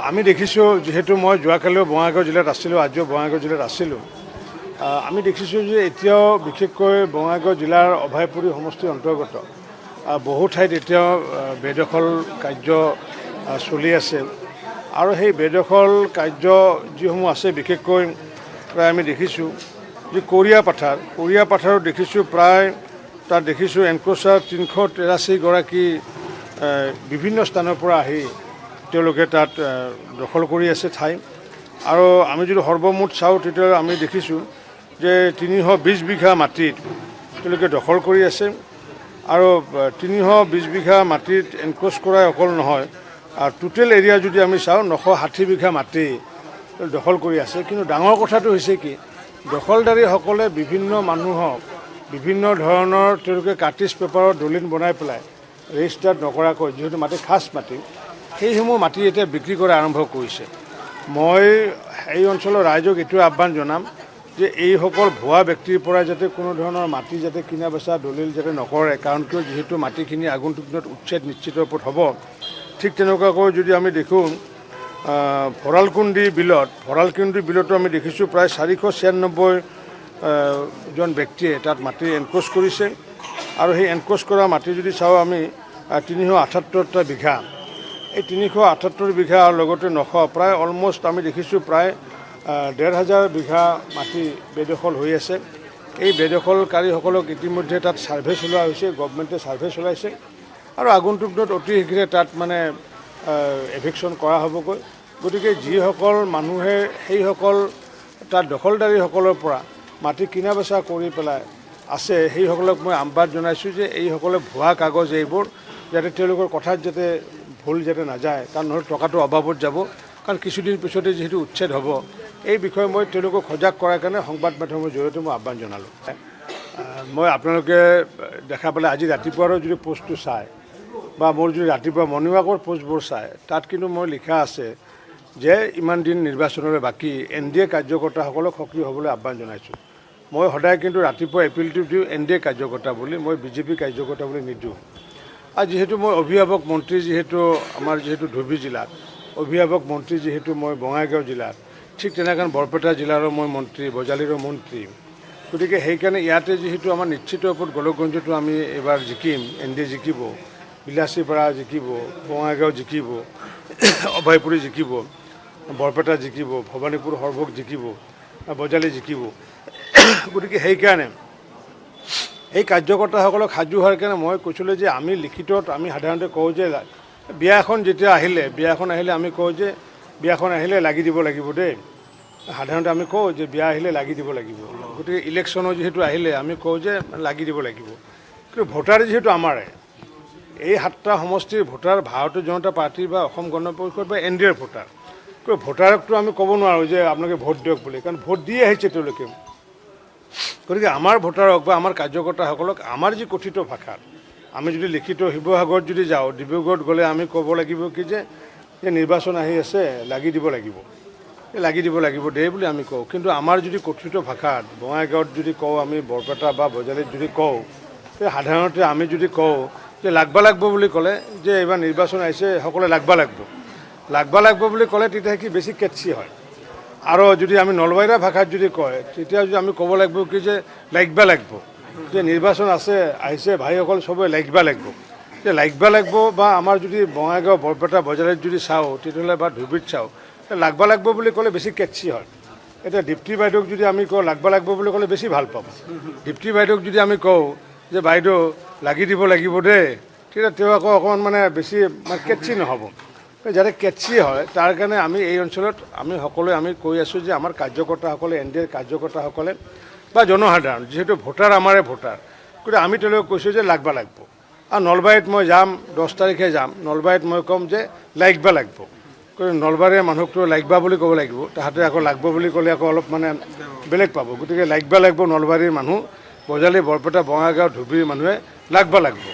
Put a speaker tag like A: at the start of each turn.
A: আমি দেখিছোঁ যেহেতু মই যোৱাকালিও বঙাইগাঁও জিলাত আছিলোঁ, আজিও বঙাইগাঁও জিলাত আছিলোঁ। আমি দেখিছোঁ যে এতিয়াও বিশেষকৈ বঙাইগাঁও জিলাৰ অভয়পুৰী সমষ্টিৰ অন্তৰ্গত বহু ঠাইত এতিয়াও বেদখল কাৰ্য চলি আছে আৰু সেই বেদখল কাৰ্য যিসমূহ আছে বিশেষকৈ প্ৰায় আমি দেখিছোঁ যে কৰিয়া পাথাৰত দেখিছোঁ প্ৰায় তাত দেখিছোঁ এনক্ৰ'চাৰ 383গৰাকী বিভিন্ন স্থানৰ পৰা আহি তেওঁলোকে তাত দখল কৰি আছে ঠাই আৰু আমি যদি সৰ্বমুঠ চাওঁ তেতিয়াহ'লে আমি দেখিছোঁ যে 320 বিঘা মাটিত তেওঁলোকে দখল কৰি আছে আৰু 320 বিঘা মাটিত এনক্ৰ'চ কৰাই অকল নহয় আৰু টোটেল এৰিয়া যদি আমি চাওঁ 960 বিঘা মাটি দখল কৰি আছে। কিন্তু ডাঙৰ কথাটো হৈছে কি দখলদাৰীসকলে বিভিন্ন মানুহক বিভিন্ন ধৰণৰ তেওঁলোকে কাটিজ পেপাৰৰ দলিল বনাই পেলাই ৰেজিষ্টাৰ্ড নকৰাকৈ যিহেতু মাটি খাছ মাটি সেইসমূহ মাটি এতিয়া বিক্ৰী কৰা আৰম্ভ কৰিছে। মই এই অঞ্চলৰ ৰাইজক এইটোৱে আহ্বান জনাম যে এইসকল ভুৱা ব্যক্তিৰ পৰা যাতে কোনো ধৰণৰ মাটি যাতে কিনা বেচা দলিল যাতে নকৰে, কাৰণ কিয় যিহেতু মাটিখিনি আগন্তুক দিনত উচ্ছেদ নিশ্চিত ওপৰত হ'ব। ঠিক তেনেকুৱাকৈ যদি আমি দেখোঁ ভঁৰালকুণ্ডি বিলতো আমি দেখিছোঁ প্ৰায় 496 জন ব্যক্তিয়ে তাত মাটি এনক্ৰ'চ কৰিছে আৰু সেই এনক্ৰ'চ কৰা মাটি যদি চাওঁ আমি 378টা বিঘা, এই 378 বিঘা আৰু লগতে 900 প্ৰায় অলমষ্ট আমি দেখিছোঁ প্ৰায় 1,500 বিঘা মাটি বেদখল হৈ আছে। এই বেদখলকাৰীসকলক ইতিমধ্যে তাত ছাৰ্ভে চলোৱা হৈছে, গভমেণ্টে ছাৰ্ভে চলাইছে আৰু আগন্তুক দিনত অতি শীঘ্ৰে তাত মানে এভিকশ্যন কৰা হ'বগৈ। গতিকে যিসকল মানুহে সেইসকল তাত দখলদাৰীসকলৰ পৰা মাটি কিনা বেচা কৰি পেলাই আছে সেইসকলক মই আহ্বান জনাইছোঁ যে এইসকলে ভুৱা কাগজ এইবোৰ যাতে তেওঁলোকৰ কথাত যাতে ভুল যাতে নাযায়, কাৰণ নহ'লে টকাটো অভাৱত যাব, কাৰণ কিছুদিন পিছতে যিহেতু উচ্ছেদ হ'ব। এই বিষয়ে মই তেওঁলোকক সজাগ কৰাৰ কাৰণে সংবাদ মাধ্যমৰ জৰিয়তে মই আহ্বান জনালোঁ। মই আপোনালোকে দেখা পালে আজি ৰাতিপুৱাৰো যদি পোষ্টটো চায় বা মোৰ যদি ৰাতিপুৱা মৰ্ণিং ৱাকৰ পোষ্টবোৰ চায় তাত কিন্তু মই লিখা আছে যে ইমান দিন নিৰ্বাচনলৈ বাকী NDA কাৰ্যকৰ্তাসকলক সক্ৰিয় হ'বলৈ আহ্বান জনাইছোঁ। মই সদায় কিন্তু ৰাতিপুৱা এপিলটো দিওঁ NDA কাৰ্যকৰ্তা বুলি, মই BJP কাৰ্যকৰ্তা বুলি নিদিওঁ। আৰু যিহেতু মই অভিভাৱক মন্ত্ৰী, যিহেতু আমাৰ যিহেতু ধুবুৰী জিলাত অভিভাৱক মন্ত্ৰী, যিহেতু মই বঙাইগাঁও জিলাত, ঠিক তেনেকৈ বৰপেটা জিলাৰো মই মন্ত্ৰী, বজালীৰো মন্ত্ৰী। গতিকে সেইকাৰণে ইয়াতে যিহেতু আমাৰ নিশ্চিত ওপৰত গোলকগঞ্জতো আমি এইবাৰ জিকিম, NDA জিকিব, বিলাচীপাৰা জিকিব, বঙাইগাঁও জিকিব, অভয়পুৰী জিকিব, বৰপেটা জিকিব, ভৱানীপুৰ সৰভোগ জিকিব, বজালী জিকিব। গতিকে সেইকাৰণে এই কাৰ্যকৰ্তাসকলক সাজু হোৱাৰ কাৰণে মই কৈছিলোঁ যে আমি লিখিতত আমি সাধাৰণতে কওঁ যে বিয়াখন যেতিয়া বিয়াখন আহিলে আমি কওঁ যে বিয়াখন আহিলে লাগি দিব লাগিব দেই। সাধাৰণতে আমি কওঁ যে বিয়া আহিলে লাগি দিব লাগিব। গতিকে ইলেকশ্যনৰ যিহেতু আহিলে আমি কওঁ যে লাগি দিব লাগিব। কিন্তু ভোটাৰ যিহেতু আমাৰে এই 7টা সমষ্টিৰ ভোটাৰ ভাৰতীয় জনতা পাৰ্টীৰ বা অসম গণ পৰিষদ বা NDAৰ ভোটাৰ। কিন্তু ভোটাৰকতো আমি ক'ব নোৱাৰোঁ যে আপোনালোকে ভোট দিয়ক বুলি, কাৰণ ভোট দি আহিছে তেওঁলোকে। গতিকে আমাৰ ভোটাৰক বা আমাৰ কাৰ্যকৰ্তাসকলক আমাৰ যি কথিত ভাষাত আমি যদি লিখিত শিৱসাগৰত যদি যাওঁ, ডিব্ৰুগড়ত গ'লে আমি ক'ব লাগিব কি যে নিৰ্বাচন আহি আছে, লাগি দিব লাগিব দেই বুলি আমি কওঁ। কিন্তু আমাৰ যদি কথিত ভাষাত বঙাইগাঁৱত যদি কওঁ, আমি বৰপেটা বা বজালীত যদি কওঁ, সাধাৰণতে আমি যদি কওঁ যে লাগব বুলি ক'লে যে এইবাৰ নিৰ্বাচন আহিছে সকলোৱে লাগব বুলি ক'লে তেতিয়া কি বেছি কেটচি হয়। আৰু যদি আমি নলবাৰীয়া ভাষাত যদি কয় তেতিয়া যদি আমি ক'ব লাগিব কি যে লাগিব যে নিৰ্বাচন আহিছে ভাইসকল চবে লাগিব যে লাগিব বা আমাৰ যদি বঙাইগাঁও, বৰপেটা, বজালীত যদি চাওঁ তেতিয়াহ'লে বা ধুবুৰীত চাওঁ লাগব বুলি ক'লে বেছি কেটচি হয়। এতিয়া দীপ্তি বাইদেউক যদি আমি কওঁ লাগব বুলি ক'লে বেছি ভাল পাম। দীপ্তি বাইদেউক যদি আমি কওঁ যে বাইদেউ লাগি দিব লাগিব দেই, তেতিয়া তেওঁ আকৌ অকণমান মানে বেছি কেটচি নহ'ব। যাতে কেটচি হয় তাৰ কাৰণে আমি এই অঞ্চলত আমি সকলোৱে আমি কৈ আছোঁ যে আমাৰ কাৰ্যকৰ্তাসকলে NDAৰ কাৰ্যকৰ্তাসকলে বা জনসাধাৰণ যিহেতু ভোটাৰ আমাৰে ভোটাৰ, গতিকে আমি তেওঁলোকক কৈছোঁ যে লাগব। আৰু নলবাৰীত মই যাম 10 তাৰিখে যাম, নলবাৰীত মই ক'ম যে লাগিব। নলবাৰীৰ মানুহকতো লাগবা বুলি ক'ব লাগিব, তাহাঁতে আকৌ লাগব বুলি ক'লে আকৌ অলপ মানে বেলেগ পাব। গতিকে লাগিব নলবাৰীৰ মানুহ, বজালী, বৰপেটা, বঙাইগাঁও, ধুবুৰীৰ মানুহে লাগব।